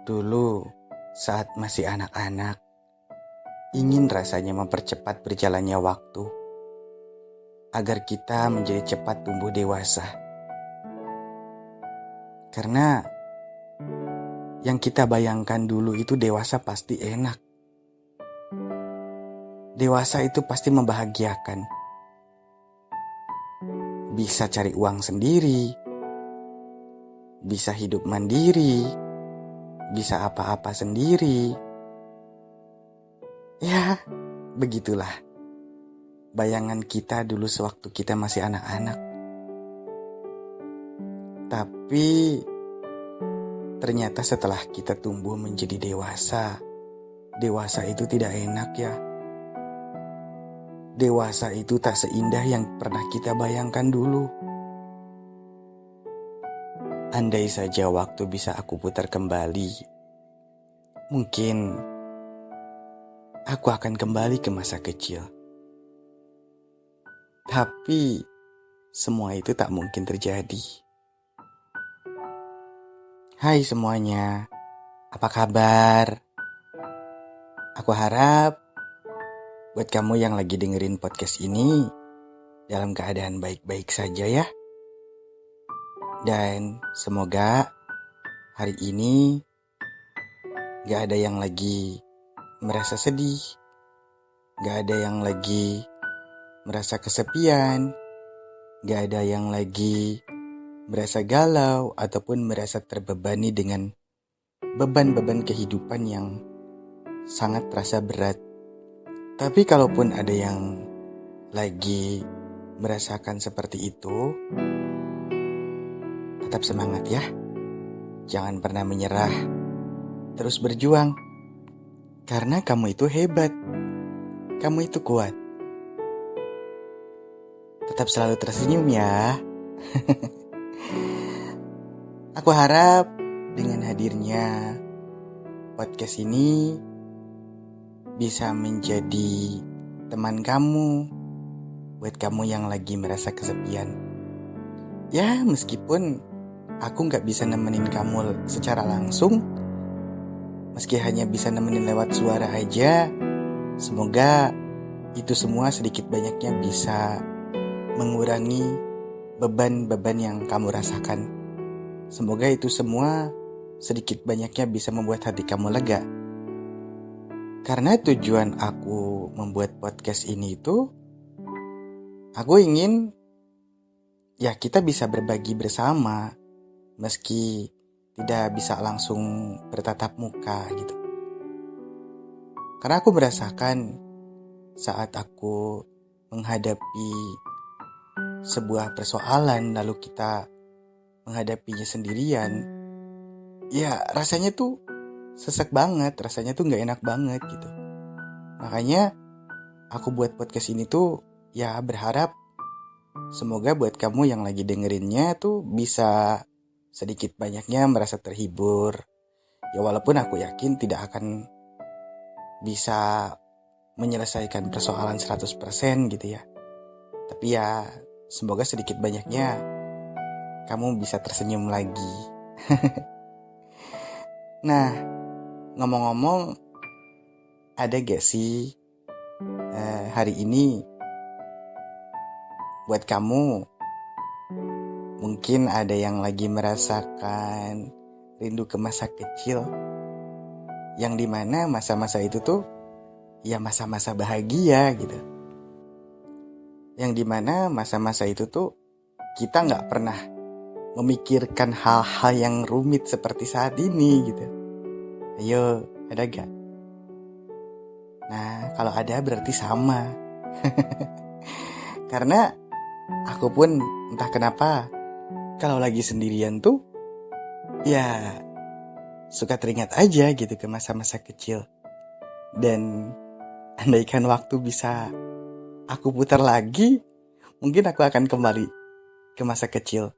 Dulu, saat masih anak-anak, ingin rasanya mempercepat berjalannya waktu agar kita menjadi cepat tumbuh dewasa. Karena yang kita bayangkan dulu itu dewasa pasti enak. Dewasa itu pasti membahagiakan. Bisa cari uang sendiri, bisa hidup mandiri, bisa apa-apa sendiri. Ya, begitulah bayangan kita dulu sewaktu kita masih anak-anak. Tapi ternyata setelah kita tumbuh menjadi dewasa, dewasa itu tidak enak ya. Dewasa itu tak seindah yang pernah kita bayangkan dulu. Andai saja waktu bisa aku putar kembali, mungkin aku akan kembali ke masa kecil. Tapi semua itu tak mungkin terjadi. Hai semuanya, apa kabar? Aku harap buat kamu yang lagi dengerin podcast ini dalam keadaan baik-baik saja ya. Dan semoga hari ini gak ada yang lagi merasa sedih, gak ada yang lagi merasa kesepian, gak ada yang lagi merasa galau ataupun merasa terbebani dengan beban-beban kehidupan yang sangat terasa berat. Tapi kalaupun ada yang lagi merasakan seperti itu, tetap semangat ya. Jangan pernah menyerah. Terus berjuang. Karena kamu itu hebat. Kamu itu kuat. Tetap selalu tersenyum ya. Aku harap dengan hadirnya podcast ini bisa menjadi teman kamu buat kamu yang lagi merasa kesepian. Ya, meskipun aku gak bisa nemenin kamu secara langsung, meski hanya bisa nemenin lewat suara aja, semoga itu semua sedikit banyaknya bisa mengurangi beban-beban yang kamu rasakan. Semoga itu semua sedikit banyaknya bisa membuat hati kamu lega. Karena tujuan aku membuat podcast ini itu, aku ingin ya kita bisa berbagi bersama, meski tidak bisa langsung bertatap muka gitu. Karena aku merasakan saat aku menghadapi sebuah persoalan lalu kita menghadapinya sendirian, ya rasanya tuh sesek banget, rasanya tuh gak enak banget gitu. Makanya aku buat podcast ini tuh ya berharap semoga buat kamu yang lagi dengerinnya tuh bisa sedikit banyaknya merasa terhibur. Ya walaupun aku yakin tidak akan bisa menyelesaikan persoalan 100% gitu ya. Tapi ya semoga sedikit banyaknya kamu bisa tersenyum lagi. Nah, ngomong-ngomong, ada gak sih hari ini buat kamu mungkin ada yang lagi merasakan rindu ke masa kecil, yang dimana masa-masa itu tuh ya masa-masa bahagia gitu, yang dimana masa-masa itu tuh kita gak pernah memikirkan hal-hal yang rumit seperti saat ini gitu. Ayo, ada gak? Nah, kalau ada berarti sama. Karena aku pun entah kenapa kalau lagi sendirian tuh ya suka teringat aja gitu ke masa-masa kecil. Dan andaikan waktu bisa aku putar lagi, mungkin aku akan kembali ke masa kecil.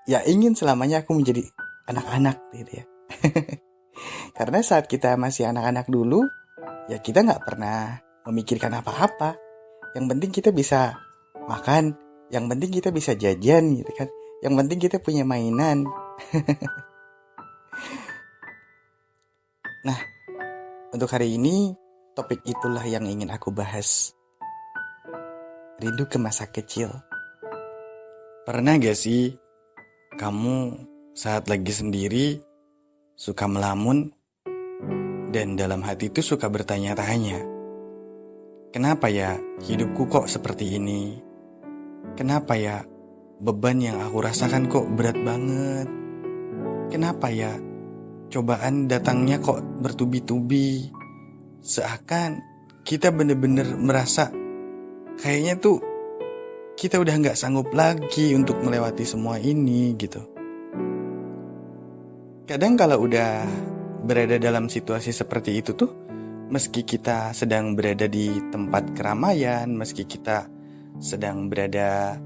Ya ingin selamanya aku menjadi anak-anak gitu ya. Karena saat kita masih anak-anak dulu, ya kita gak pernah memikirkan apa-apa. Yang penting kita bisa makan, yang penting kita bisa jajan gitu kan, yang penting kita punya mainan. Nah, untuk hari ini topik itulah yang ingin aku bahas. Rindu ke masa kecil. Pernah gak sih kamu saat lagi sendiri suka melamun dan dalam hati itu suka bertanya-tanya, kenapa ya hidupku kok seperti ini? Kenapa ya beban yang aku rasakan kok berat banget? Kenapa ya cobaan datangnya kok bertubi-tubi? Seakan kita bener-bener merasa kayaknya tuh kita udah gak sanggup lagi untuk melewati semua ini gitu. Kadang kalau udah berada dalam situasi seperti itu tuh, meski kita sedang berada di tempat keramaian, meski kita sedang berada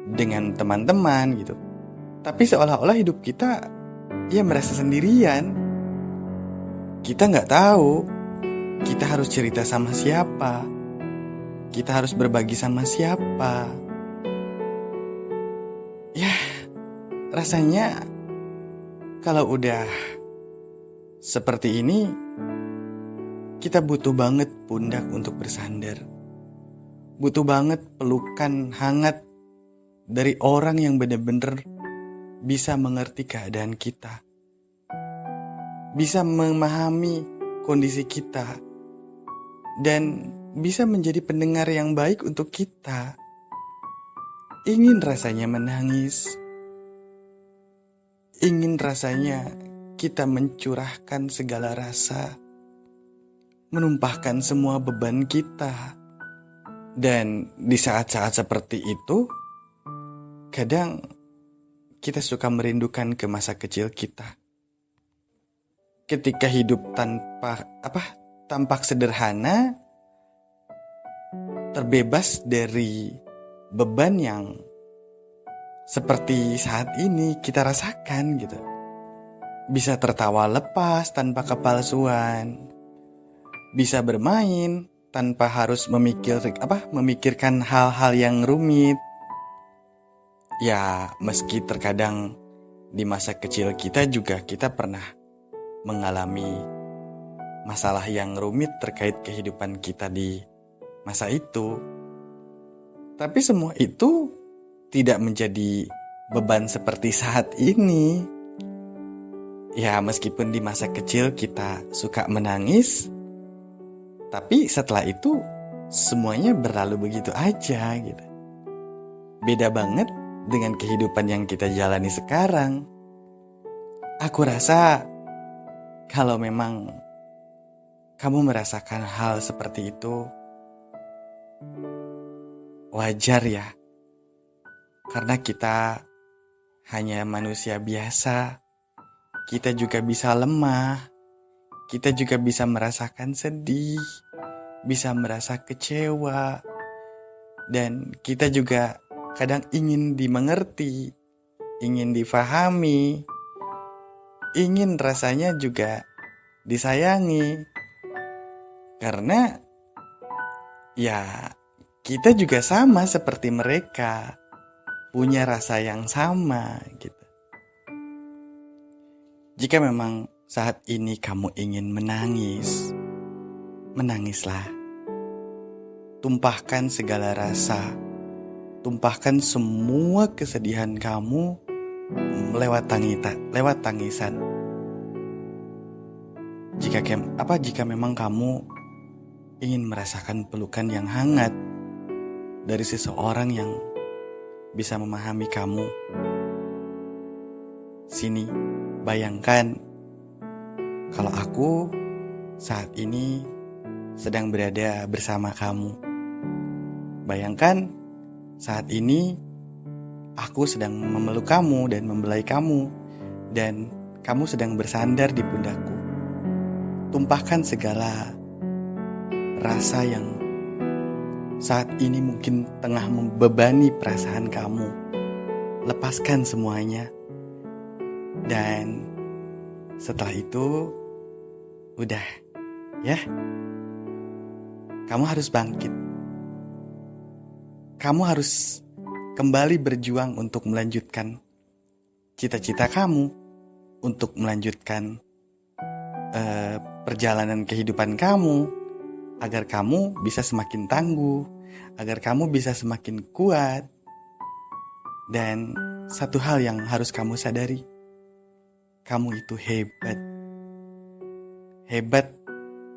dengan teman-teman gitu, tapi seolah-olah hidup kita ya merasa sendirian. Kita gak tahu kita harus cerita sama siapa, kita harus berbagi sama siapa. Ya, rasanya kalau udah seperti ini, kita butuh banget pundak untuk bersandar. Butuh banget pelukan hangat dari orang yang benar-benar bisa mengerti keadaan kita. Bisa memahami kondisi kita. Dan bisa menjadi pendengar yang baik untuk kita. Ingin rasanya menangis. Ingin rasanya kita mencurahkan segala rasa. Menumpahkan semua beban kita. Dan di saat-saat seperti itu, kadang kita suka merindukan ke masa kecil kita. Ketika hidup tampak sederhana, terbebas dari beban yang seperti saat ini kita rasakan gitu. Bisa tertawa lepas tanpa kepalsuan. Bisa bermain tanpa harus memikirkan hal-hal yang rumit. Ya, meski terkadang di masa kecil kita juga kita pernah mengalami masalah yang rumit terkait kehidupan kita di masa itu. Tapi semua itu tidak menjadi beban seperti saat ini. Ya, meskipun di masa kecil kita suka menangis, tapi setelah itu semuanya berlalu begitu aja gitu. Beda banget dengan kehidupan yang kita jalani sekarang. Aku rasa kalau memang kamu merasakan hal seperti itu, wajar ya. Karena kita hanya manusia biasa. Kita juga bisa lemah. Kita juga bisa merasakan sedih. Bisa merasa kecewa. Dan kita juga kadang ingin dimengerti. Ingin difahami. Ingin rasanya juga disayangi. Karena ya kita juga sama seperti mereka. Punya rasa yang sama gitu. Jika memang saat ini kamu ingin menangis, menangislah. Tumpahkan segala rasa. Tumpahkan semua kesedihan kamu lewat tangisan. Jika memang kamu ingin merasakan pelukan yang hangat dari seseorang yang bisa memahami kamu, sini, bayangkan kalau aku saat ini sedang berada bersama kamu. Bayangkan saat ini aku sedang memeluk kamu dan membelai kamu, dan kamu sedang bersandar di pundakku. Tumpahkan segala rasa yang saat ini mungkin tengah membebani perasaan kamu. Lepaskan semuanya. Dan setelah itu, udah, ya. Kamu harus bangkit. Kamu harus kembali berjuang untuk melanjutkan cita-cita kamu, untuk melanjutkan perjalanan kehidupan kamu, agar kamu bisa semakin tangguh, agar kamu bisa semakin kuat. Dan satu hal yang harus kamu sadari, kamu itu hebat. Hebat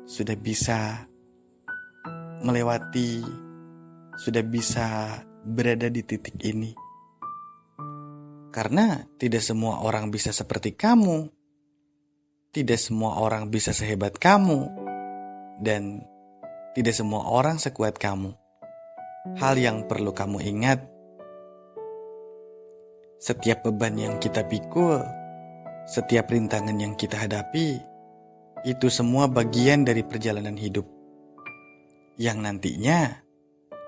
sudah bisa melewati, sudah bisa berada di titik ini. Karena tidak semua orang bisa seperti kamu. Tidak semua orang bisa sehebat kamu. Dan tidak semua orang sekuat kamu. Hal yang perlu kamu ingat, setiap beban yang kita pikul, setiap rintangan yang kita hadapi, itu semua bagian dari perjalanan hidup yang nantinya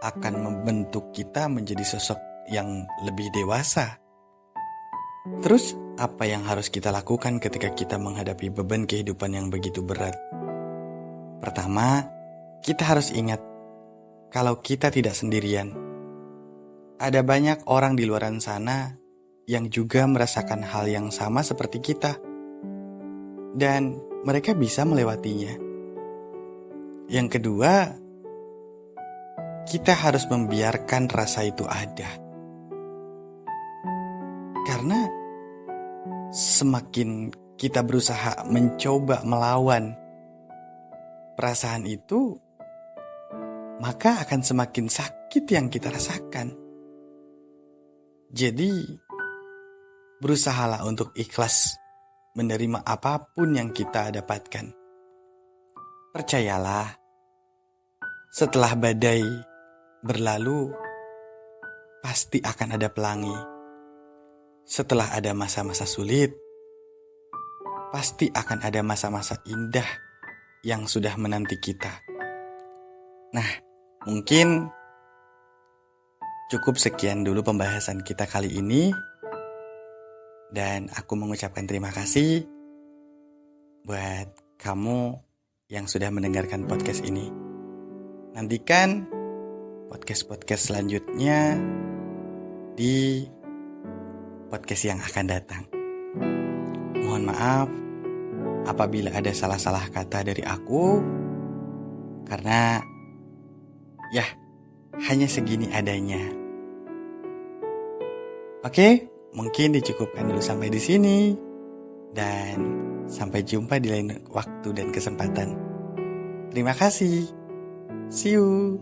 akan membentuk kita menjadi sosok yang lebih dewasa. Terus, apa yang harus kita lakukan ketika kita menghadapi beban kehidupan yang begitu berat? Pertama, kita harus ingat kalau kita tidak sendirian. Ada banyak orang di luar sana yang juga merasakan hal yang sama seperti kita. Dan mereka bisa melewatinya. Yang kedua, kita harus membiarkan rasa itu ada. Karena semakin kita berusaha mencoba melawan perasaan itu, maka akan semakin sakit yang kita rasakan. Jadi, berusahalah untuk ikhlas menerima apapun yang kita dapatkan. Percayalah, setelah badai berlalu, pasti akan ada pelangi. Setelah ada masa-masa sulit, pasti akan ada masa-masa indah yang sudah menanti kita. Nah, mungkin cukup sekian dulu pembahasan kita kali ini. Dan aku mengucapkan terima kasih buat kamu yang sudah mendengarkan podcast ini. Nantikan podcast-podcast selanjutnya di podcast yang akan datang. Mohon maaf apabila ada salah-salah kata dari aku, karena ya hanya segini adanya. Oke, mungkin dicukupkan dulu sampai di sini, dan sampai jumpa di lain waktu dan kesempatan. Terima kasih. See you.